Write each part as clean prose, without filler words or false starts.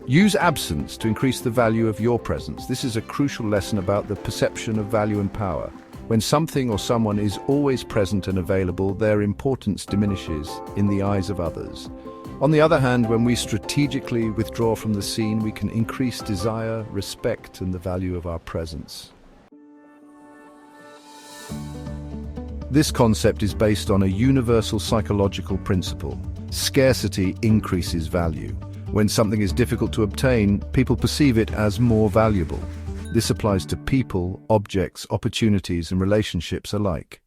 Use absence to increase the value of your presence. This is a crucial lesson about the perception of value and power. When something or someone is always present and available, their importance diminishes in the eyes of others. On the other hand, when we strategically withdraw from the scene, we can increase desire, respect, and the value of our presence. This concept is based on a universal psychological principle. Scarcity increases value. When something is difficult to obtain, people perceive it as more valuable. This applies to people, objects, opportunities, and relationships alike.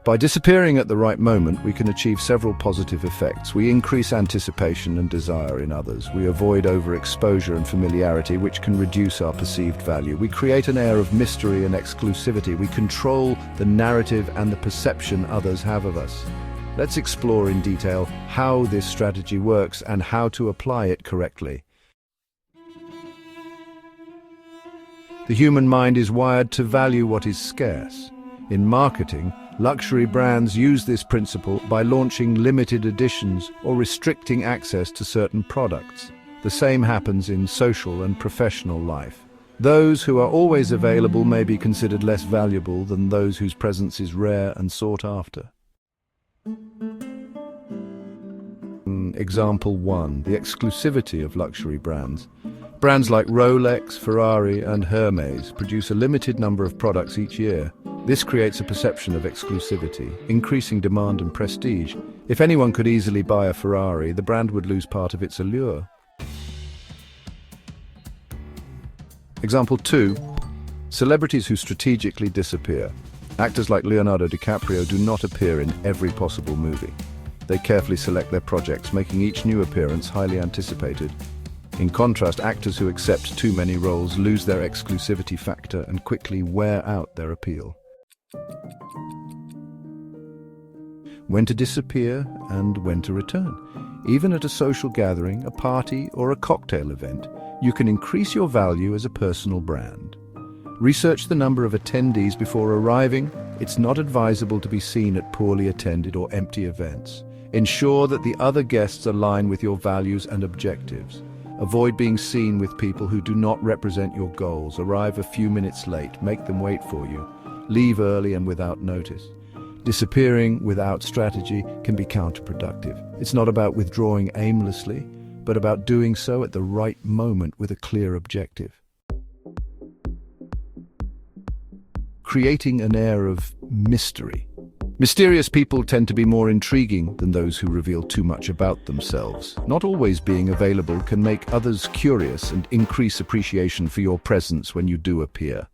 By disappearing at the right moment, we can achieve several positive effects. We increase anticipation and desire in others. We avoid overexposure and familiarity, which can reduce our perceived value. We create an air of mystery and exclusivity. We control the narrative and the perception others have of us. Let's explore in detail how this strategy works and how to apply it correctly. The human mind is wired to value what is scarce. In marketing, luxury brands use this principle by launching limited editions or restricting access to certain products. The same happens in social and professional life. Those who are always available may be considered less valuable than those whose presence is rare and sought after. Example 1. The exclusivity of luxury brands. Brands like Rolex, Ferrari, and Hermes produce a limited number of products each year. This creates a perception of exclusivity, increasing demand and prestige. If anyone could easily buy a Ferrari, the brand would lose part of its allure. Example 2. Celebrities who strategically disappear. Actors like Leonardo DiCaprio do not appear in every possible movie. They carefully select their projects, making each new appearance highly anticipated. In contrast, actors who accept too many roles lose their exclusivity factor and quickly wear out their appeal. When to disappear and when to return. Even at a social gathering, a party, or a cocktail event, you can increase your value as a personal brand. Research the number of attendees before arriving. It's not advisable to be seen at poorly attended or empty events. Ensure that the other guests align with your values and objectives. Avoid being seen with people who do not represent your goals. Arrive a few minutes late. Make them wait for you. Leave early and without notice. Disappearing without strategy can be counterproductive. It's not about withdrawing aimlessly, but about doing so at the right moment with a clear objective. Creating an air of mystery. Mysterious people tend to be more intriguing than those who reveal too much about themselves. Not always being available can make others curious and increase appreciation for your presence when you do appear.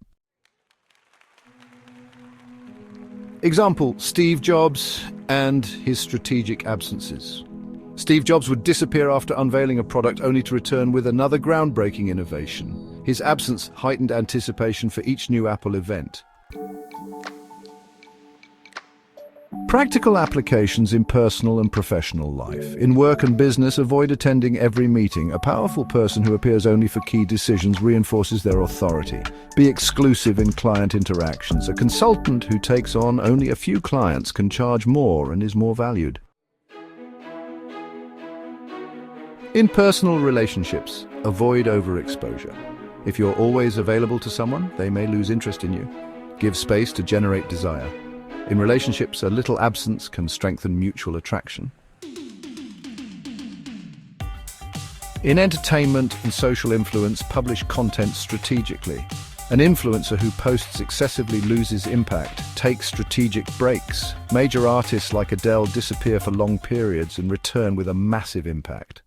Example, Steve Jobs and his strategic absences. Steve Jobs would disappear after unveiling a product only to return with another groundbreaking innovation. His absence heightened anticipation for each new Apple event. Practical applications in personal and professional life. In work and business, avoid attending every meeting. A powerful person who appears only for key decisions reinforces their authority. Be exclusive in client interactions. A consultant who takes on only a few clients can charge more and is more valued. In personal relationships, avoid overexposure. If you're always available to someone, they may lose interest in you. Give space to generate desire. In relationships, a little absence can strengthen mutual attraction. In entertainment and social influence, publish content strategically. An influencer who posts excessively loses impact. Take strategic breaks. Major artists like Adele disappear for long periods and return with a massive impact.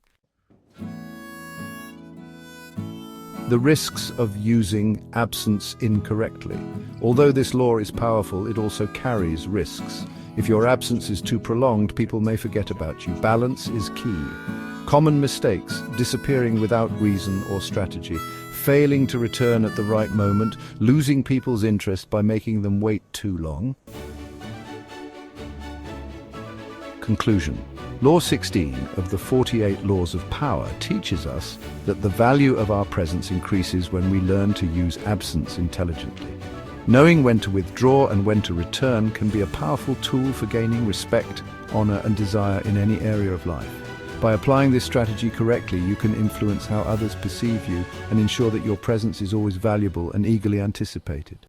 The risks of using absence incorrectly. Although this law is powerful, it also carries risks. If your absence is too prolonged, people may forget about you. Balance is key. Common mistakes: disappearing without reason or strategy, failing to return at the right moment, losing people's interest by making them wait too long. Conclusion. Law 16 of the 48 Laws of Power teaches us that the value of our presence increases when we learn to use absence intelligently. Knowing when to withdraw and when to return can be a powerful tool for gaining respect, honor, and desire in any area of life. By applying this strategy correctly, you can influence how others perceive you and ensure that your presence is always valuable and eagerly anticipated.